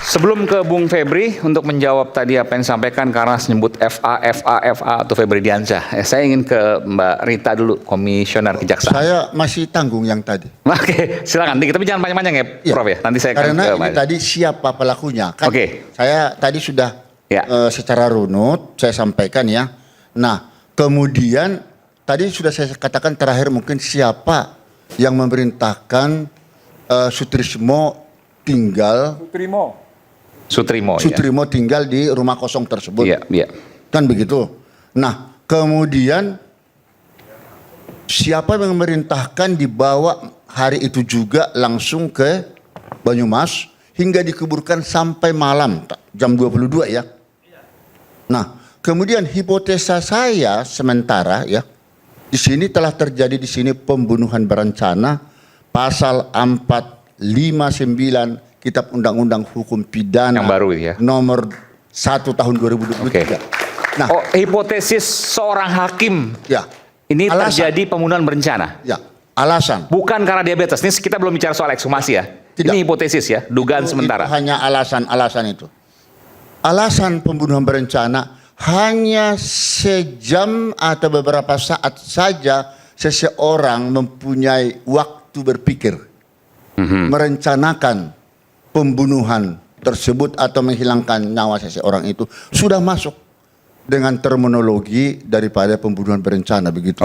Sebelum ke Bung Febri untuk menjawab tadi apa yang disampaikan karena menyebut FA atau Febri Diansyah, saya ingin ke Mbak Rita dulu, Komisioner Kejaksaan. Saya masih tanggung yang tadi. Oke, silakan. Tapi jangan panjang-panjang ya, Prof ya. Nanti saya karena akan ini tadi siapa pelakunya. Kan saya tadi sudah secara runut saya sampaikan ya. Nah, kemudian tadi sudah saya katakan terakhir mungkin siapa yang memerintahkan Sutrismo tinggal. Sutrimo tinggal di rumah kosong tersebut. Iya. Kan begitu. Nah, kemudian siapa yang memerintahkan dibawa hari itu juga langsung ke Banyumas hingga dikuburkan sampai malam jam 22 ya. Nah, kemudian hipotesa saya sementara ya, di sini telah terjadi di sini pembunuhan berencana pasal 459 Kitab Undang-Undang Hukum Pidana yang baru ya, nomor 1 tahun 2023. Nah, hipotesis seorang hakim ini terjadi pembunuhan berencana. Ya, alasan. Bukan karena diabetes. Ini kita belum bicara soal ekshumasi ya. Tidak. Ini hipotesis ya, dugaan sementara. Itu hanya alasan itu. Alasan pembunuhan berencana hanya sejam atau beberapa saat saja seseorang mempunyai waktu berpikir, merencanakan pembunuhan tersebut atau menghilangkan nyawa seseorang itu sudah masuk dengan terminologi daripada pembunuhan berencana begitu.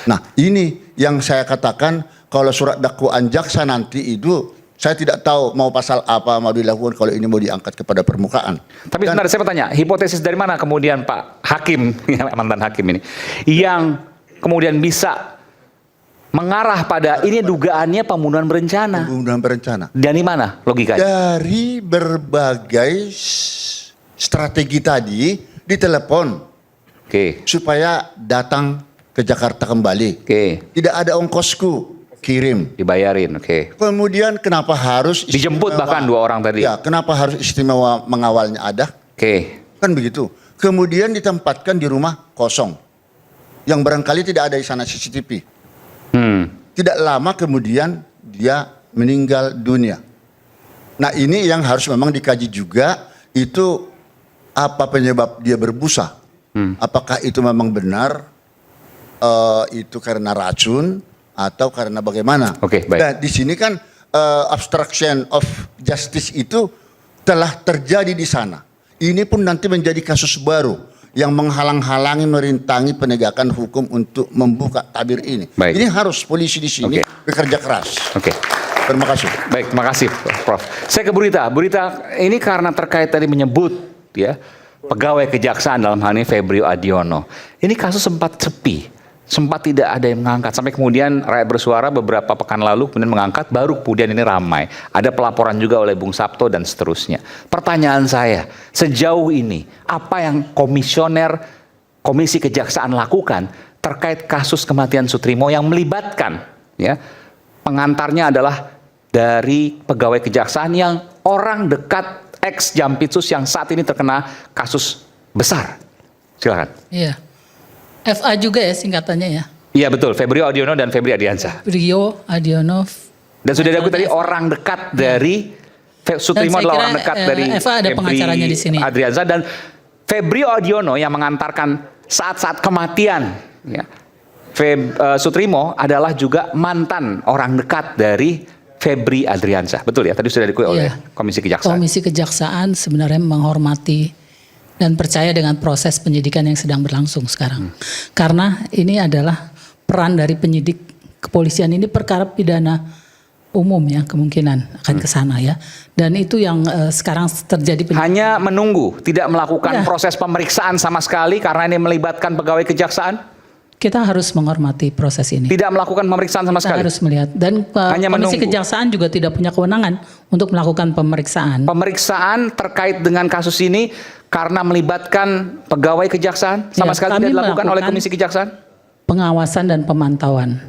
Nah, ini yang saya katakan kalau surat dakwaan jaksa nanti itu saya tidak tahu mau pasal apa mau dilakukan kalau ini mau diangkat kepada permukaan. Tapi sebentar saya bertanya, hipotesis dari mana kemudian Pak Hakim, mantan hakim ini, yang kemudian bisa mengarah pada ini dugaannya pembunuhan berencana? Pembunuhan berencana. Dari mana logikanya? Dari berbagai strategi tadi ditelepon, supaya datang ke Jakarta kembali. Tidak ada ongkosku, kirim. Dibayarin, Kemudian kenapa harus dijemput bahkan 2 orang tadi? Ya, kenapa harus istimewa mengawalnya ada? Kan begitu. Kemudian ditempatkan di rumah kosong, yang barangkali tidak ada di sana CCTV. Tidak lama kemudian dia meninggal dunia. Nah, ini yang harus memang dikaji juga, itu apa penyebab dia berbusa. Apakah itu memang benar itu karena racun atau karena bagaimana? Dan di sini kan obstruction of justice itu telah terjadi di sana. Ini pun nanti menjadi kasus baru yang menghalang-halangi, merintangi penegakan hukum untuk membuka tabir ini. Ini harus polisi di sini bekerja keras. Terima kasih. Baik, terima kasih Prof. Saya ke Bu Rita. Bu Rita, ini karena terkait tadi menyebut ya pegawai kejaksaan dalam hal ini Febrio Adiono. Ini kasus sempat sepi. Sempat tidak ada yang mengangkat, sampai kemudian rakyat bersuara beberapa pekan lalu kemudian mengangkat, baru kemudian ini ramai. Ada pelaporan juga oleh Bung Sabto dan seterusnya. Pertanyaan saya, sejauh ini apa yang komisioner Komisi Kejaksaan lakukan terkait kasus kematian Sutrimo yang melibatkan ya pengantarnya adalah dari pegawai kejaksaan yang orang dekat ex Jampitsus yang saat ini terkena kasus besar. Silakan. Iya. FA juga ya singkatannya ya. Iya betul, Febrio Adiono dan Febri Diansyah. Febrio Adiono. Dan sudah diakui tadi orang dekat dari Sutrimo adalah orang dekat dari FA ada pengacaranya di sini. Diansyah dan Febrio Adiono yang mengantarkan saat-saat kematian ya. Sutrimo adalah juga mantan orang dekat dari Febri Diansyah. Betul ya, tadi sudah diakui oleh Komisi Kejaksaan. Komisi Kejaksaan sebenarnya menghormati dan percaya dengan proses penyidikan yang sedang berlangsung sekarang. Karena ini adalah peran dari penyidik kepolisian, ini perkara pidana umum ya, kemungkinan akan ke sana ya. Dan itu yang sekarang terjadi. Hanya menunggu, tidak melakukan proses pemeriksaan sama sekali karena ini melibatkan pegawai kejaksaan? Kita harus menghormati proses ini. Tidak melakukan pemeriksaan sama sekali? Kita harus melihat. Dan Komisi Kejaksaan juga tidak punya kewenangan untuk melakukan pemeriksaan. Pemeriksaan terkait dengan kasus ini karena melibatkan pegawai kejaksaan sama sekali tidak dilakukan oleh Komisi Kejaksaan? Pengawasan dan pemantauan.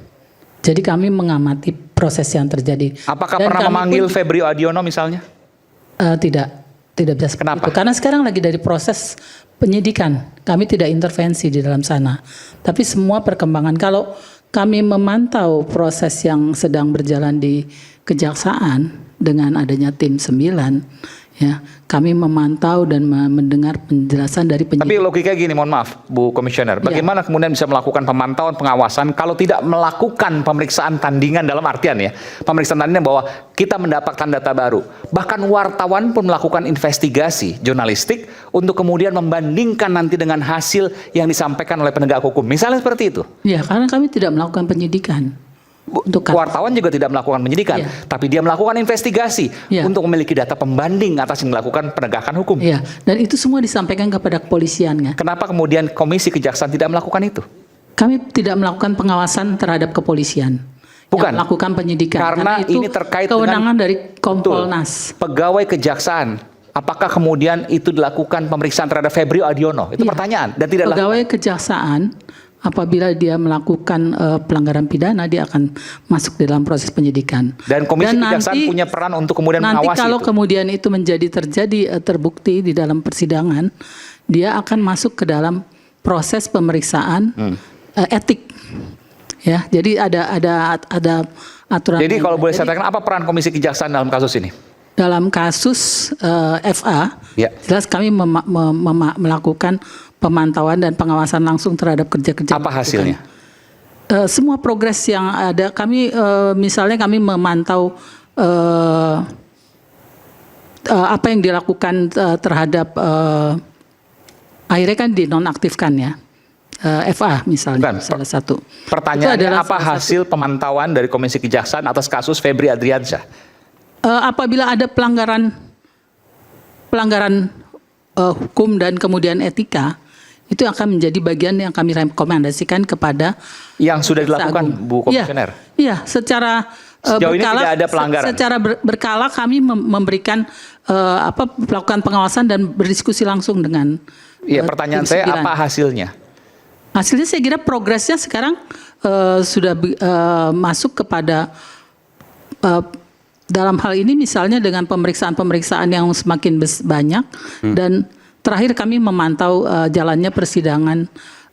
Jadi kami mengamati proses yang terjadi. Apakah pernah memanggil Febrio Adiono misalnya? Tidak bisa. Kenapa? Itu. Karena sekarang lagi dari proses penyidikan. Kami tidak intervensi di dalam sana. Tapi semua perkembangan, kalau kami memantau proses yang sedang berjalan di Kejaksaan dengan adanya tim 9, Ya, kami memantau dan mendengar penjelasan dari penyidik. Tapi logika gini, mohon maaf Bu Komisioner, bagaimana kemudian bisa melakukan pemantauan pengawasan kalau tidak melakukan pemeriksaan tandingan, dalam artian ya, pemeriksaan tandingan bahwa kita mendapatkan data baru. Bahkan wartawan pun melakukan investigasi jurnalistik untuk kemudian membandingkan nanti dengan hasil yang disampaikan oleh penegak hukum. Misalnya seperti itu. Ya, karena kami tidak melakukan penyidikan. Untuk Wartawan juga tidak melakukan penyidikan, Iya. tapi dia melakukan investigasi Iya. untuk memiliki data pembanding atas yang melakukan penegakan hukum. Ya, dan itu semua disampaikan kepada kepolisian ya. Kenapa kemudian Komisi Kejaksaan tidak melakukan itu? Kami tidak melakukan pengawasan terhadap kepolisian. Bukan. Yang melakukan penyidikan. Karena itu ini terkait kewenangan dengan dari Kompolnas. Pegawai Kejaksaan. Apakah kemudian itu dilakukan pemeriksaan terhadap Febrio Adiono? Itu Iya. pertanyaan dan tidak Pegawai kejaksaan apabila dia melakukan pelanggaran pidana, dia akan masuk di dalam proses penyidikan. Dan Komisi Kejaksaan nanti- punya peran untuk kemudian Nanti mengawasi kalau itu. kemudian itu terjadi terbukti di dalam persidangan, dia akan masuk ke dalam proses pemeriksaan etik. Ya, jadi ada aturan. Jadi yang- kalau boleh saya tanyakan, apa peran Komisi Kejaksaan dalam kasus ini? dalam kasus FA, Ya. jelas kami melakukan pemantauan dan pengawasan langsung terhadap kerja-kerja. Apa hasilnya? Semua progres yang ada, kami misalnya kami memantau apa yang dilakukan terhadap akhirnya kan dinonaktifkan ya. FA misalnya Bukan, salah satu. Pertanyaannya, Itu adalah apa salah hasil pemantauan dari Komisi Kejaksaan atas kasus Febri Adriansyah? Apabila ada pelanggaran hukum dan kemudian etika, itu akan menjadi bagian yang kami rekomendasikan kepada Yang sudah dilakukan Agung. Bu Komisioner? Iya, secara Sejauh ini tidak ada pelanggaran? Secara berkala kami memberikan melakukan pengawasan dan berdiskusi langsung dengan. Iya, pertanyaan Komisi saya, 9. apa hasilnya? Hasilnya saya kira progresnya sekarang sudah masuk kepada dalam hal ini misalnya dengan pemeriksaan-pemeriksaan yang semakin banyak dan terakhir kami memantau jalannya persidangan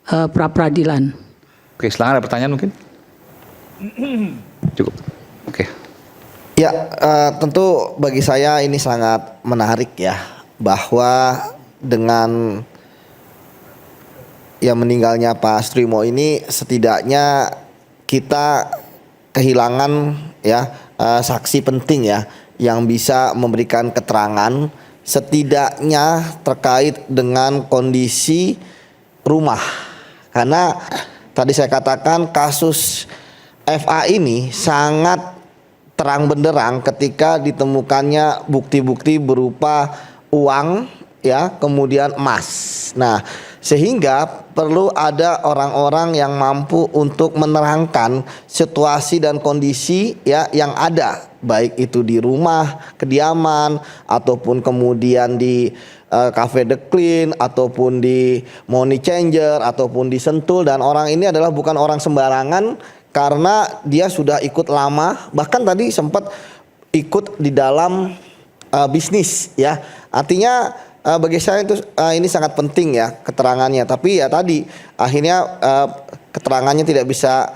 pra-peradilan. Oke, silakan ada pertanyaan mungkin? Cukup. Oke. Ya, tentu bagi saya ini sangat menarik ya, bahwa dengan ya meninggalnya Pak Strimo ini setidaknya kita kehilangan ya saksi penting ya yang bisa memberikan keterangan setidaknya terkait dengan kondisi rumah. Karena tadi saya katakan kasus FA ini sangat terang benderang ketika ditemukannya bukti-bukti berupa uang ya, kemudian emas. Nah, sehingga perlu ada orang-orang yang mampu untuk menerangkan situasi dan kondisi ya yang ada, baik itu di rumah kediaman ataupun kemudian di Cafe The Clean ataupun di Money Changer ataupun di Sentul, dan orang ini adalah bukan orang sembarangan karena dia sudah ikut lama, bahkan tadi sempat ikut di dalam bisnis ya. Artinya bagi saya itu ini sangat penting ya keterangannya, tapi ya tadi akhirnya keterangannya tidak bisa